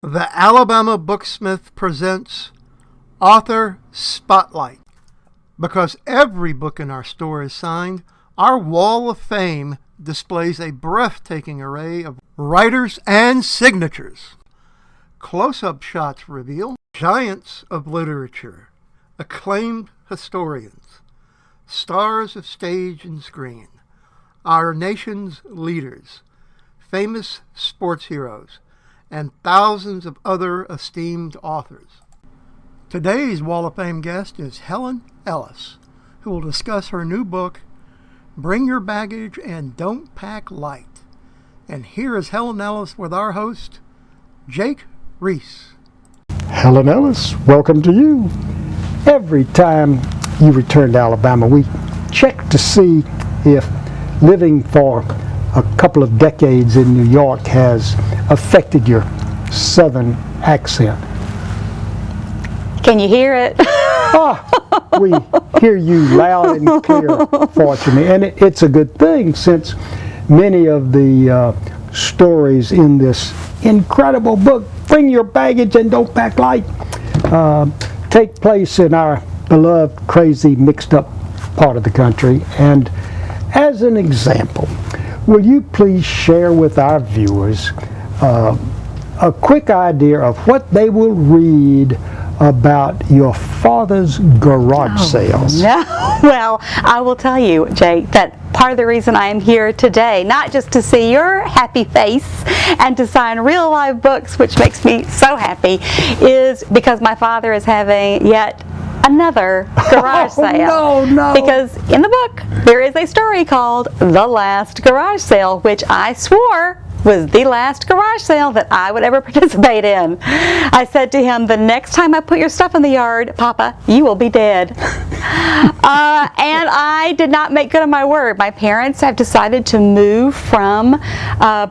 The Alabama Booksmith presents Author Spotlight. Because every book in our store is signed, our Wall of Fame displays a breathtaking array of writers and signatures. Close-up shots reveal giants of literature, acclaimed historians, stars of stage and screen, our nation's leaders, famous sports heroes, and thousands of other esteemed authors. Today's Wall of Fame guest is Helen Ellis, who will discuss her new book, Bring Your Baggage and Don't Pack Light. And here is Helen Ellis with our host, Jake Reese. Helen Ellis, welcome to you. Every time you return to Alabama, we check to see if living for a couple of decades in New York has affected your southern accent. Can you hear it? We hear you loud and clear, fortunately, and it's a good thing since many of the stories in this incredible book, Bring Your Baggage and Don't Pack Light, take place in our beloved, crazy, mixed-up part of the country. And as an example, will you please share with our viewers a quick idea of what they will read about your father's garage sales? No. Well, I will tell you, Jake, that part of the reason I am here today, not just to see your happy face and to sign real live books, which makes me so happy, is because my father is having yet another garage sale. No. Because in the book, there is a story called The Last Garage Sale, which I swore was the last garage sale that I would ever participate in. I said to him, the next time I put your stuff in the yard, Papa, you will be dead. And I did not make good on my word. My parents have decided to move from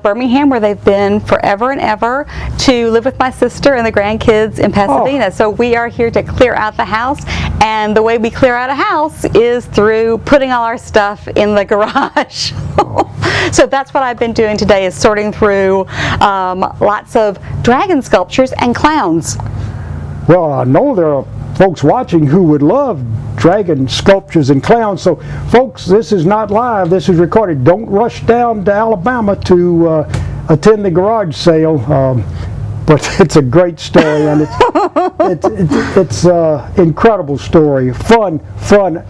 Birmingham, where they've been forever and ever, to live with my sister and the grandkids in Pasadena. So we are here to clear out the house, and the way we clear out a house is through putting all our stuff in the garage. So that's what I've been doing today, is sorting through lots of dragon sculptures and clowns. Well, I know there are folks watching who would love dragon sculptures and clowns. So, folks, this is not live. This is recorded. Don't rush down to Alabama to attend the garage sale. But it's a great story, and it's incredible story. Fun.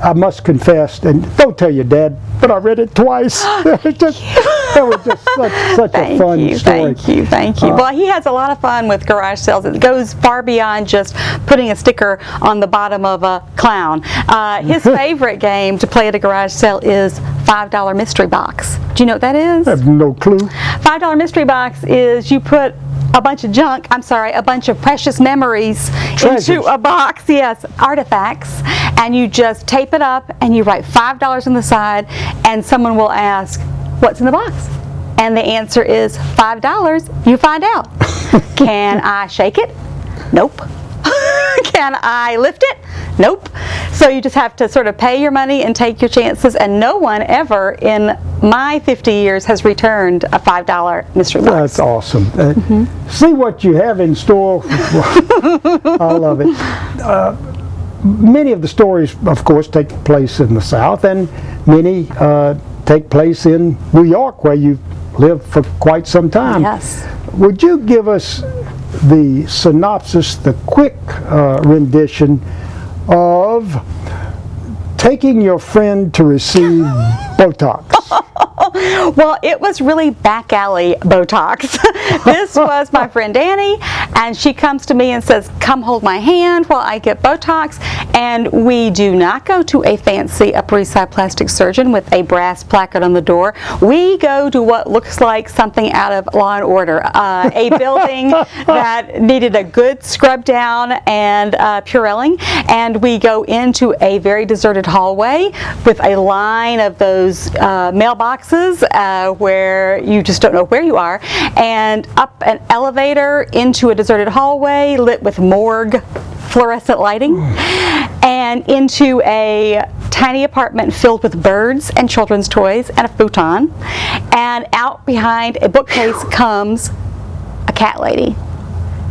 I must confess, and don't tell your dad, but I read it twice. That was just such a fun story. Thank you. Well, he has a lot of fun with garage sales. It goes far beyond just putting a sticker on the bottom of a clown. His favorite game to play at a garage sale is $5 mystery box. Do you know what that is? I have no clue. $5 mystery box is you put a bunch of precious memories into a box, yes, artifacts, and you just tape it up and you write $5 on the side, and someone will ask, what's in the box? And the answer is $5. You find out. Can I shake it? Nope. Can I lift it? Nope. So you just have to sort of pay your money and take your chances, and no one ever in my 50 years has returned a $5 mystery box. That's awesome. See what you have in store. I love it. Many of the stories, of course, take place in the South, and many take place in New York, where you've lived for quite some time. Yes. Would you give us the synopsis, the quick rendition of taking your friend to receive Botox? Well, it was really back alley Botox. This was my friend Annie, and she comes to me and says, come hold my hand while I get Botox. And we do not go to a fancy Upper East Side plastic surgeon with a brass placard on the door. We go to what looks like something out of Law and Order, a building that needed a good scrub down and Purelling. And we go into a very deserted hallway with a line of those mailboxes where you just don't know where you are, and up an elevator into a deserted hallway lit with morgue fluorescent lighting, and into a tiny apartment filled with birds and children's toys and a futon, and out behind a bookcase comes a cat lady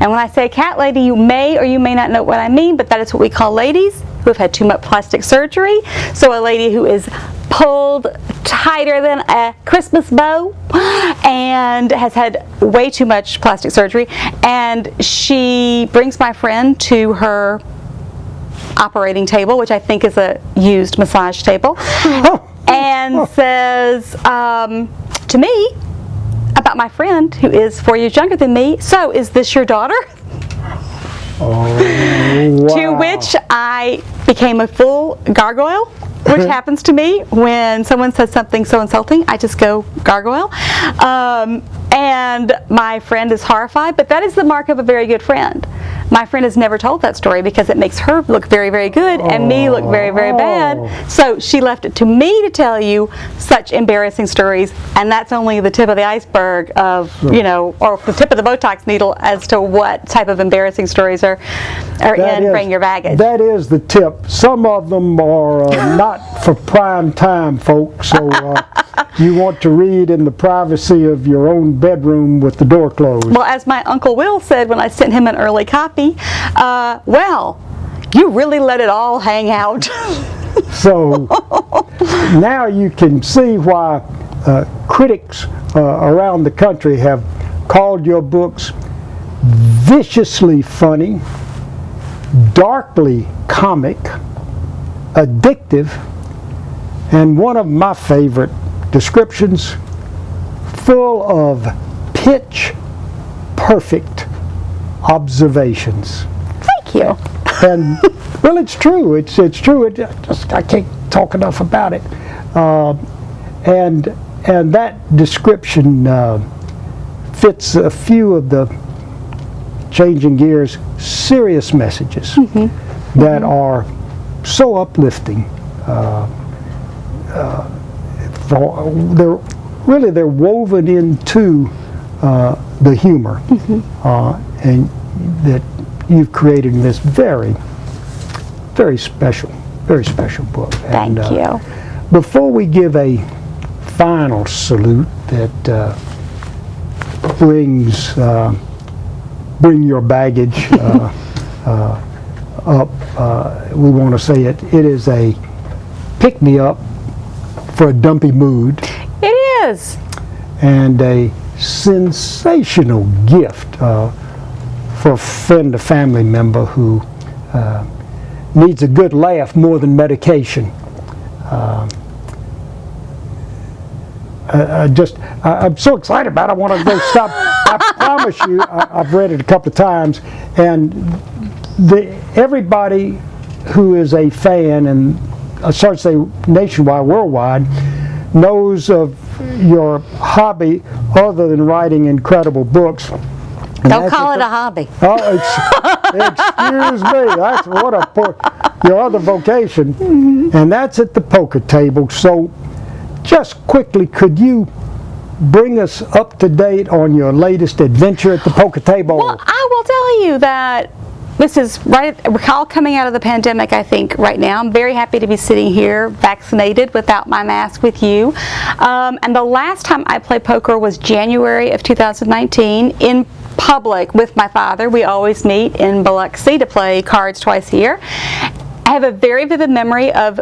And when I say cat lady, you may or you may not know what I mean, but that is what we call ladies who have had too much plastic surgery. So a lady who is pulled tighter than a Christmas bow and has had way too much plastic surgery. And she brings my friend to her operating table, which I think is a used massage table, and says to me about my friend who is 4 years younger than me, so is this your daughter? Oh, wow. To which I became a full gargoyle, which happens to me when someone says something so insulting. I just go gargoyle. And my friend is horrified, but that is the mark of a very good friend. My friend has never told that story because it makes her look very, very good and me look very, very bad. So she left it to me to tell you such embarrassing stories, and that's only the tip of the iceberg of, you know, or the tip of the Botox needle as to what type of embarrassing stories are in Bring Your Baggage. That is the tip. Some of them are not for prime time, folks, so you want to read in the privacy of your own bedroom with the door closed. Well, as my Uncle Will said when I sent him an early copy, well, you really let it all hang out. So now you can see why critics around the country have called your books viciously funny, darkly comic, addictive, and one of my favorite descriptions, full of pitch perfect observations. Thank you. And well, it's true. It's true. I can't talk enough about it. And that description fits a few of the, changing gears, serious messages that are so uplifting. They're woven into the humor, and that you've created in this very, very special book. Thank you. Before we give a final salute that bring your baggage up, we want to say it is a pick-me-up for a dumpy mood. It is. And a sensational gift for a friend or family member who needs a good laugh more than medication. I'm so excited about it. I want to go stop. I promise you, I've read it a couple of times, and everybody who is a fan, and I start to say nationwide, worldwide, knows of your hobby other than writing incredible books. Don't call it a hobby. Oh, excuse me. That's your other vocation, and that's at the poker table. So, just quickly, could you bring us up to date on your latest adventure at the poker table? Well, I will tell you that this is we're all coming out of the pandemic, I think, right now. I'm very happy to be sitting here vaccinated without my mask with you. And the last time I played poker was January of 2019 in public with my father. We always meet in Biloxi to play cards twice a year. I have a very vivid memory of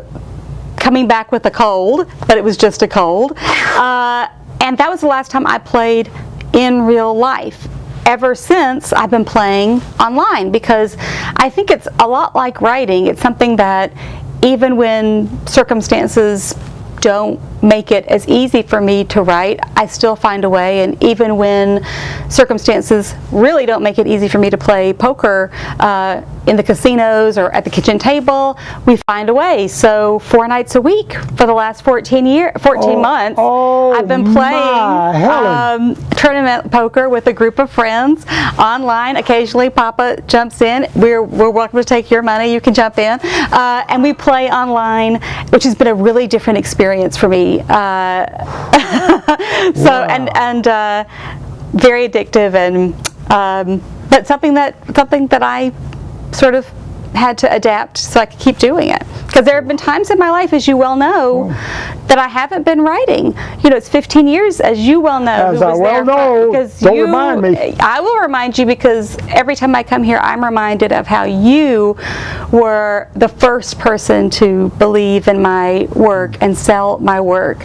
coming back with a cold, but it was just a cold. And that was the last time I played in real life. Ever since, I've been playing online because I think it's a lot like writing. It's something that even when circumstances don't make it as easy for me to write, I still find a way, and even when circumstances really don't make it easy for me to play poker in the casinos or at the kitchen table, we find a way. So 4 nights a week for the last 14 months, I've been playing tournament poker with a group of friends online. Occasionally Papa jumps in. We're welcome to take your money. You can jump in. And we play online, which has been a really different experience for me. Very addictive, and but something that I sort of had to adapt so I could keep doing it, because there have been times in my life, as you well know, that I haven't been writing. You know, it's 15 years, as you well know. As I well know, don't remind me. I will remind you, because every time I come here, I'm reminded of how you were the first person to believe in my work and sell my work,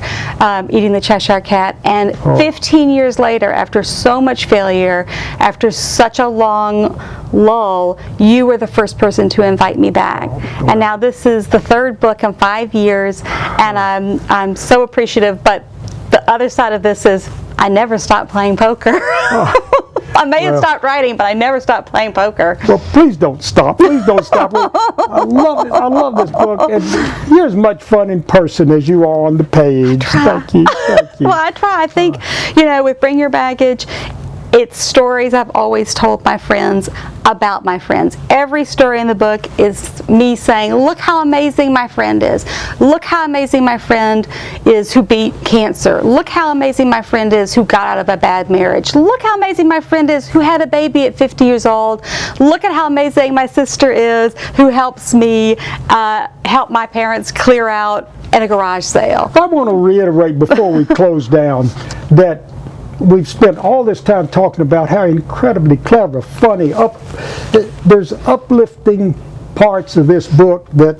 Eating the Cheshire Cat. And 15 years later, after so much failure, after such a long lull, you were the first person to invite me back. And now this is the third book in 5 years, and I'm so appreciative. But the other side of this is I never stopped playing poker. I may have stopped writing, but I never stopped playing poker. Well, please don't stop. Please don't stop. I love it. I love this book. And you're as much fun in person as you are on the page. Thank you. Thank you. Well, I try. I think, you know, with Bring Your Baggage, it's stories I've always told my friends about my friends. Every story in the book is me saying, look how amazing my friend is. Look how amazing my friend is who beat cancer. Look how amazing my friend is who got out of a bad marriage. Look how amazing my friend is who had a baby at 50 years old. Look at how amazing my sister is who helps me help my parents clear out at a garage sale. I want to reiterate before we close down that we've spent all this time talking about how incredibly clever, funny, there's uplifting parts of this book that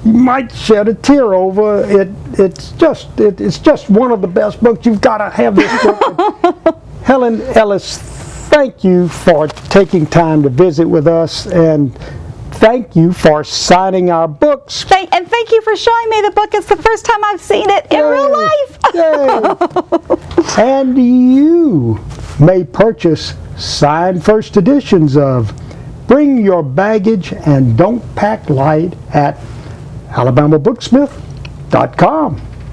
you might shed a tear over. It's just one of the best books. You've got to have this book. Helen Ellis, thank you for taking time to visit with us, and thank you for signing our books. And thank you for showing me the book. It's the first time I've seen it in real life. And you may purchase signed first editions of Bring Your Baggage and Don't Pack Light at alabamabooksmith.com.